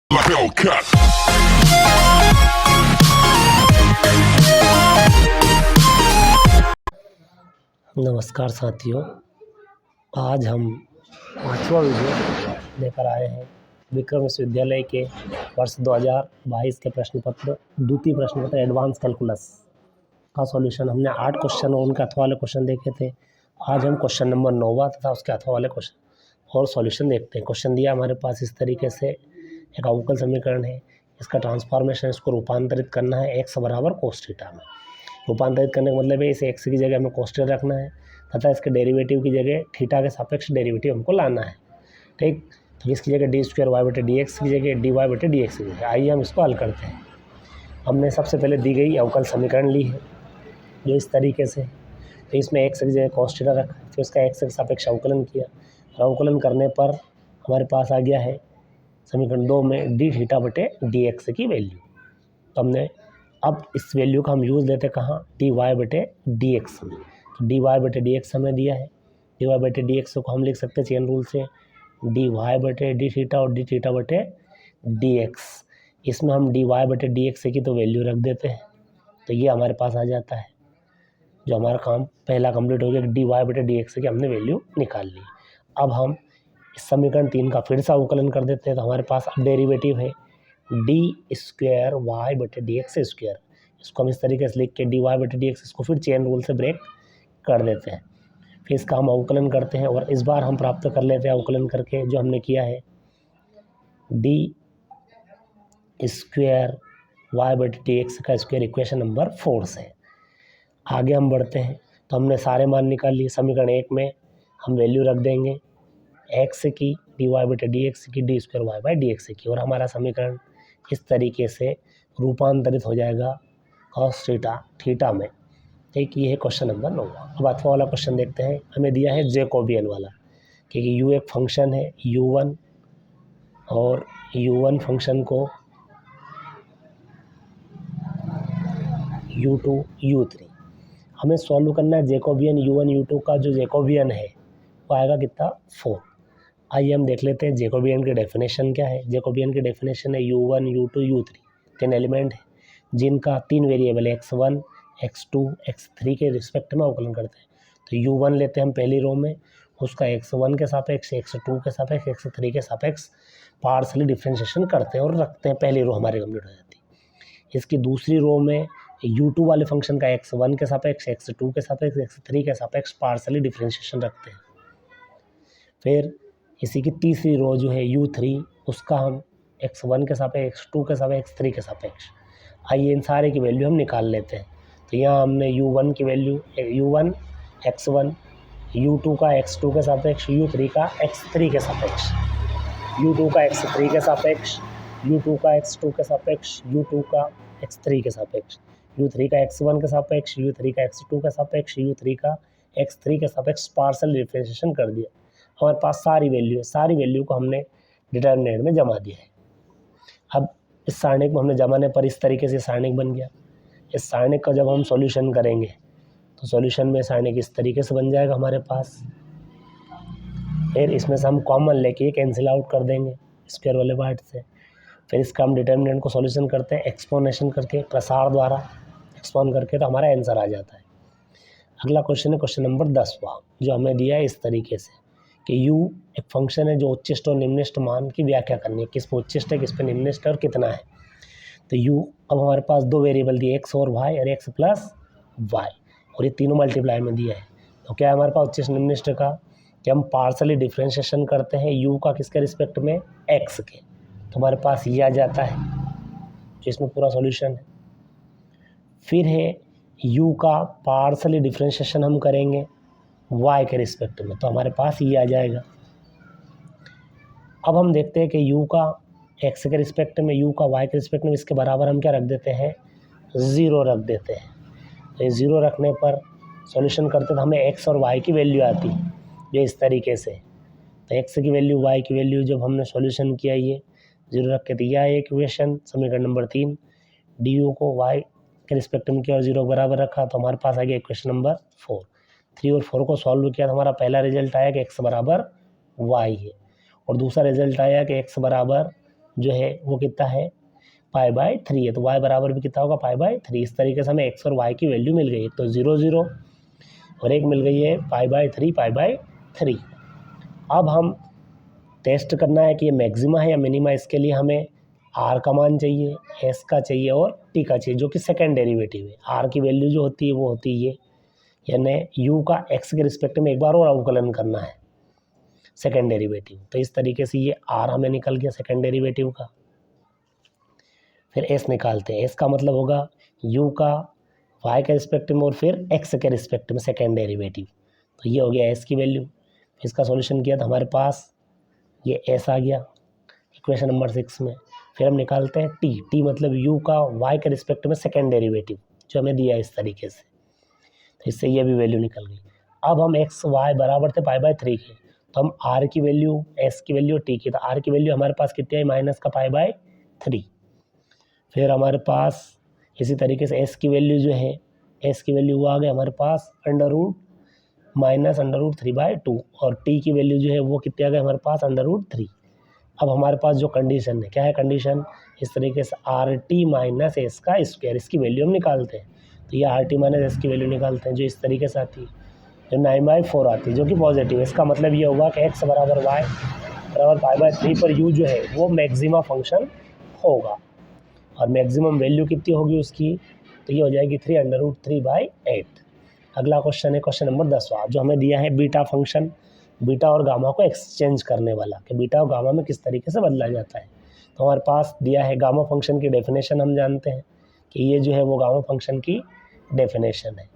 Hellcat. नमस्कार साथियों, आज हम 5वां वीडियो लेकर आए हैं विक्रम विश्वविद्यालय के वर्ष 2022 के प्रश्न पत्र द्वितीय प्रश्न पत्र एडवांस कैलकुलस का सॉल्यूशन। हमने 8 क्वेश्चन और उनके अथवा वाले क्वेश्चन देखे थे। आज हम क्वेश्चन नंबर 9 तथा उसके अथवा वाले क्वेश्चन और सॉल्यूशन देखते हैं। क्वेश्चन दिया हमारे पास इस तरीके से, एक अवकल समीकरण है, इसका ट्रांसफॉर्मेशन, इसको रूपांतरित करना है x बराबर cos थीटा में। रूपांतरित करने का मतलब है इसे x की जगह हमें cos थीटा रखना है तथा इसके डेरिवेटिव की जगह थीटा के सापेक्ष डेरिवेटिव हमको लाना है। ठीक, तो इसकी जगह डी स्क्वायर वाई बटे डी एक्स की जगह डी वाई बटे डी एक्स की जगह। आइए हम इसको हल करते हैं। हमने सबसे पहले दी गई अवकल समीकरण ली है जो इस तरीके से, तो इसमें x की जगह cos थीटा रखा, फिर उसका x के सापेक्ष अवकलन किया और अवकलन करने पर हमारे पास आ गया है समीकरण 2 में डी थीटा बटे डी एक्स की वैल्यू। तो हमने अब इस वैल्यू का हम यूज़ लेते कहाँ, डी वाई बटे डी एक्स में। तो डी वाई बटे डी एक्स हमें दिया है, डी वाई बटे डी एक्स को हम लिख सकते हैं चेन रूल से डी वाई बटे डी थीटा और डी थीटा बटे डी एक्स। इसमें हम डी वाई बटे डी एक्स की तो वैल्यू रख देते हैं, तो ये हमारे पास आ जाता है। जो हमारा काम पहला कंप्लीट हो गया, डी वाई बटे डी एक्स की हमने वैल्यू निकाल ली। अब हम इस समीकरण 3 का फिर से अवकलन कर देते हैं, तो हमारे पास अब डेरिवेटिव है डी स्क्वायर वाई बटे डी एक्स स्क्वायर। इसको हम इस तरीके से लिख के डी वाई बटे डी एक्स, इसको फिर चेन रूल से ब्रेक कर देते हैं। फिर इसका हम अवकलन करते हैं और इस बार हम प्राप्त कर लेते हैं अवकलन करके जो हमने किया है डी स्क्वायर वाई बटे डी एक्स का स्क्वायर इक्वेशन नंबर 4 से। आगे हम बढ़ते हैं, तो हमने सारे मान निकाल लिए। समीकरण 1 में हम वैल्यू रख देंगे एक्स की डी वाई बटे डी एक्स की d square y by d x की, और हमारा समीकरण इस तरीके से रूपांतरित हो जाएगा cos थीटा में। ठीक, ये है क्वेश्चन नंबर 9। अब अथवा वाला क्वेश्चन देखते हैं। हमें दिया है जैकोबियन वाला, क्योंकि u एक फंक्शन है u1 और u1 फंक्शन को u2 u3 हमें सॉल्व करना है। जैकोबियन u1 u2 का जो जैकोबियन है वो आएगा कितना, 4। आइए हम देख लेते हैं जैकोबियन की डेफिनेशन क्या है। जैकोबियन की डेफिनेशन है u1 u2 u3 3 एलिमेंट है जिनका 3 वेरिएबल x1 x2 x3 के रिस्पेक्ट में अवकलन करते हैं। तो u1 लेते हैं हम पहली रो में, उसका x1 के सापेक्ष, x2 के सापेक्ष, x3 के सापेक्ष पार्शली डिफ्रेंशिएशन करते हैं और रखते हैं, पहली रो हमारी कंप्लीट हो जाती है। इसकी दूसरी रो में u2 वाले फंक्शन का x1 के सापेक्ष, x2 के सापेक्ष, x3 के सापेक्ष पार्शली डिफ्रेंशिएशन रखते हैं। फिर इसी की तीसरी रो जो है u3, उसका हम x1 के सापेक्ष, x2 के सापेक्ष, x3 के सापेक्ष। आइए इन सारे की वैल्यू हम निकाल लेते हैं। तो यहाँ हमने u1 की वैल्यू u1 x1, u2 का x2 के सापेक्ष, u3 का x3 के सापेक्ष, u2 का x3 के सापेक्ष, u2 का x2 के सापेक्ष, u2 का x3 के सापेक्ष, u3 का x1 के सापेक्ष, u3 का x2 के सापेक्ष, u3 का x3 के सापेक्ष पार्शियल डिफरेंशिएशन कर दिया। हमारे पास सारी वैल्यू है, सारी वैल्यू को हमने डिटर्मिनेंट में जमा दिया है। अब इस सारणिक में हमने जमाने पर इस तरीके से सारणिक बन गया। इस सारणिक का जब हम सॉल्यूशन करेंगे तो सॉल्यूशन में सारणिक इस तरीके से बन जाएगा हमारे पास। फिर इसमें से हम कॉमन लेके कैंसिल आउट कर देंगे स्क्वायर वाले पार्ट से। फिर इसका हम डिटर्मिनेंट को सॉल्यूशन करते हैं एक्सपोनेशन करके, प्रसार द्वारा एक्सपोन करके, तो हमारा आंसर आ जाता है। अगला क्वेश्चन है क्वेश्चन नंबर 10वां, जो हमें दिया है इस तरीके से कि u एक फंक्शन है जो उच्चिष्ट और निम्निष्ट मान की व्याख्या करनी है, किस पे उच्चिष्ट है, किस पे निम्निष्ट है और कितना है। तो u अब हमारे पास 2 वेरिएबल दिए x और y और x प्लस y, और ये तीनों मल्टीप्लाई में दिया है। तो क्या है हमारे पास उच्चिष्ट निम्निष्ट का, कि हम पार्शली डिफ्रेंशिएशन करते हैं u का किसके रिस्पेक्ट में, x के, तो हमारे पास ये आ जाता है जो इसमें पूरा सॉल्यूशन है। फिर है u का पार्शली डिफ्रेंशिएशन हम करेंगे y के रिस्पेक्ट में, तो हमारे पास ये आ जाएगा। अब हम देखते हैं कि u का x के रिस्पेक्ट में, u का y के रिस्पेक्ट में, इसके बराबर हम क्या रख देते हैं, 0 रख देते हैं। तो ये 0 रखने पर सॉल्यूशन करते तो हमें x और y की वैल्यू आती है जो इस तरीके से। तो x की वैल्यू y की वैल्यू जब हमने सॉल्यूशन किया ये 0 रख के दिया है इक्वेशन समीकरण नंबर 3, du को y के रिस्पेक्ट में किया और 0 के बराबर रखा, तो हमारे पास आ गया इक्वेशन नंबर 4। 3 और 4 को सॉल्व किया तो हमारा पहला रिजल्ट आया कि x बराबर y है, और दूसरा रिजल्ट आया कि x बराबर जो है वो कितना है π/3 है, तो y बराबर भी कितना होगा π/3। इस तरीके से हमें x और y की वैल्यू मिल गई, एक तो 0 0 और एक मिल गई है π/3। अब हम टेस्ट करना है कि ये मैक्सिमा है या मिनिमा। इसके लिए हमें r का मान चाहिए, s का चाहिए और t का चाहिए, जो कि सेकेंड डेरिवेटिव है। r की वैल्यू जो होती है वो होती है ये, यानी u का x के रिस्पेक्ट में एक बार और अवकलन करना है सेकेंड डेरिवेटिव। तो इस तरीके से ये r हमें निकल गया सेकेंड डेरिवेटिव का। फिर s निकालते हैं, s का मतलब होगा u का y के रिस्पेक्ट में और फिर x के रिस्पेक्ट में सेकेंड डेरिवेटिव। तो ये हो गया s की वैल्यू। इसका सॉल्यूशन किया तो हमारे पास ये s आ गया इक्वेशन नंबर 6 में। फिर हम निकालते हैं t मतलब u का y के रिस्पेक्ट में सेकेंड डेरिवेटिव जो हमें दिया है इस तरीके से, तो इससे ये भी वैल्यू निकल गई। अब हम x y बराबर थे π/3 के, तो हम r की वैल्यू, s की वैल्यू, t की, तो r की वैल्यू हमारे पास कितनी आई माइनस का π/3। फिर हमारे पास इसी तरीके से s की वैल्यू जो है, s की वैल्यू वो आ गई हमारे पास √-√3/2 और t की वैल्यू जो है वो कितनी आ गई हमारे पास √3। अब हमारे पास जो कंडीशन है, क्या है कंडीशन, इस तरीके से RT माइनस एस का स्क्वायर, इसकी वैल्यू हम निकालते हैं। तो ये RT माइनस एस की वैल्यू निकालते हैं जो इस तरीके से आती है, जो 9/4 आती है, जो कि पॉजिटिव है। इसका मतलब ये होगा कि x बराबर y बराबर π/3 पर u जो है वो मैक्सिमा फंक्शन होगा। और मैक्सिमम वैल्यू कितनी होगी उसकी, तो ये हो जाएगी 3√3/8। अगला क्वेश्चन है क्वेश्चन नंबर 10वां, जो हमें दिया है बीटा फंक्शन, बीटा और गामा को एक्सचेंज करने वाला, कि बीटा और गामा में किस तरीके से बदला जाता है। तो हमारे पास दिया है गामा फंक्शन की डेफिनेशन, हम जानते हैं कि ये जो है वो गामा फंक्शन की डेफिनेशन है।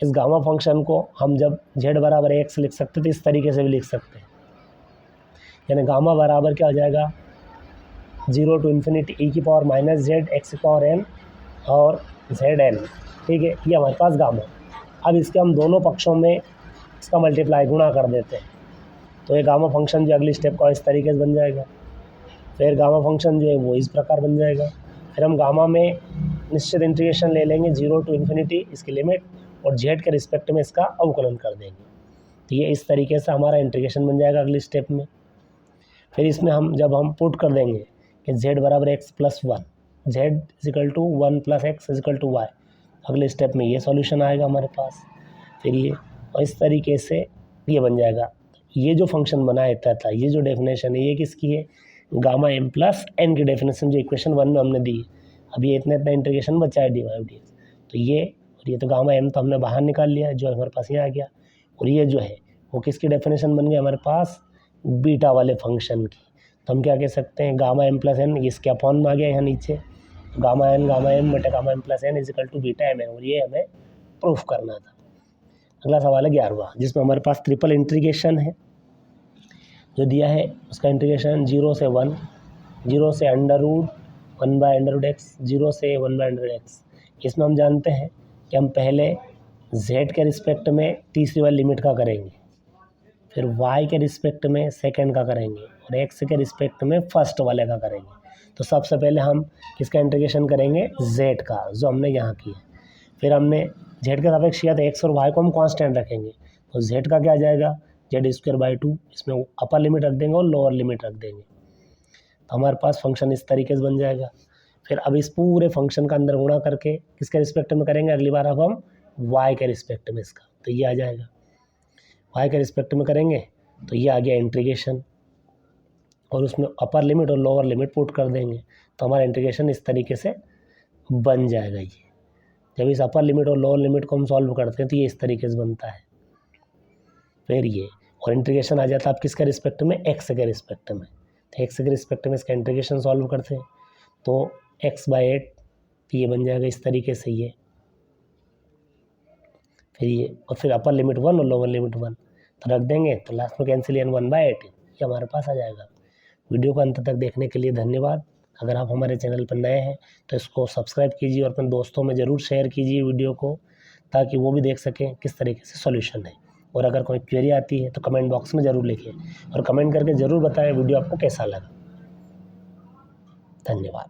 इस गामा फंक्शन को हम जब z बराबर x लिख सकते तो इस तरीके से भी लिख सकते हैं, यानी गामा बराबर क्या हो जाएगा 0 to ∞ e⁻⁻z x⁴n और zn, ठीक है, ये हमारे पास गामा। अब इसके हम दोनों पक्षों में इसका मल्टीप्लाई गुणा कर देते हैं, तो ये गामा फंक्शन जो अगली स्टेप का इस तरीके से बन जाएगा। फिर गामा फंक्शन जो है वो इस प्रकार बन जाएगा। फिर हम गामा में निश्चित इंटीग्रेशन ले लेंगे 0 to ∞ इसकी लिमिट, और z के रिस्पेक्ट में इसका अवकलन कर देंगे। तो ये इस तरीके से हमारा इंटीग्रेशन बन जाएगा अगली स्टेप में। फिर इसमें हम जब हम पुट कर देंगे कि z बराबर x + 1, z = 1 + x = y, अगले स्टेप में ये सॉल्यूशन आएगा हमारे पास। फिर ये और इस तरीके से ये बन जाएगा। ये जो फंक्शन बनाया था, ये जो डेफिनेशन है ये किसकी है, गामा m + n की डेफिनेशन जो इक्वेशन 1 में हमने दी है। अब ये इतना इंटीग्रेशन बचा है dy/dx, तो ये और ये तो गामा m तो हमने बाहर निकाल लिया है जो हमारे पास यहाँ आ गया, और ये जो है वो किसकी डेफिनेशन बन गई हमारे पास, बीटा वाले फंक्शन की। तो हम क्या कह सकते हैं, गामा m + n इसके अपॉन में आ गया यहाँ नीचे, गामा m बटे gamma m + n = beta mn, और ये हमें प्रूफ करना था। अगला सवाल है 11वां, जिसमें हमारे पास ट्रिपल इंटीग्रेशन है जो दिया है, उसका इंटीग्रेशन 0 से 1, 0 से √1/√x, 0 से 1/√x। इसमें हम जानते हैं कि हम पहले z के रिस्पेक्ट में तीसरी वाली लिमिट का करेंगे, फिर y के रिस्पेक्ट में सेकंड का करेंगे, और x के रिस्पेक्ट में फर्स्ट वाले का करेंगे। तो सबसे पहले हम किसका इंटीग्रेशन करेंगे, z का, जो हमने यहाँ किया। फिर हमने z के सापेक्ष किया तो x और y को हम कांस्टेंट रखेंगे, तो z का क्या आ जाएगा z²/2, इसमें अपर लिमिट रख देंगे और लोअर लिमिट रख देंगे, तो हमारे पास फंक्शन इस तरीके से बन जाएगा। फिर अब इस पूरे फंक्शन का अंदर गुणा करके किसके रिस्पेक्ट में करेंगे, अगली बार अब हम y के रिस्पेक्ट में इसका, तो ये आ जाएगा y के रिस्पेक्ट में करेंगे, तो ये आ गया इंटीग्रेशन, और उसमें अपर लिमिट और लोअर लिमिट पुट कर देंगे, तो हमारा इंटीग्रेशन इस तरीके से बन जाएगा। ये जब इस अपर लिमिट और लोअर लिमिट को हम सॉल्व करते हैं तो ये इस तरीके से बनता है। फिर ये और इंटीग्रेशन आ जाता है आप किसके रिस्पेक्ट में, x के रिस्पेक्ट में, तो x के रिस्पेक्ट में इसका इंटीग्रेशन सॉल्व करते हैं तो x/8 ये बन जाएगा इस तरीके से ये। फिर ये और फिर अपर लिमिट 1 और लोअर लिमिट 1 तो रख देंगे, तो लास्ट में कैंसिल 1/8 ये हमारे पास आ जाएगा। वीडियो को अंत तक देखने के लिए धन्यवाद। अगर आप हमारे चैनल पर नए हैं तो इसको सब्सक्राइब कीजिए और अपने दोस्तों में ज़रूर शेयर कीजिए वीडियो को, ताकि वो भी देख सकें किस तरीके से सॉल्यूशन है। और अगर कोई क्वेरी आती है तो कमेंट बॉक्स में ज़रूर लिखिए और कमेंट करके ज़रूर बताएं वीडियो आपको कैसा लगा। धन्यवाद।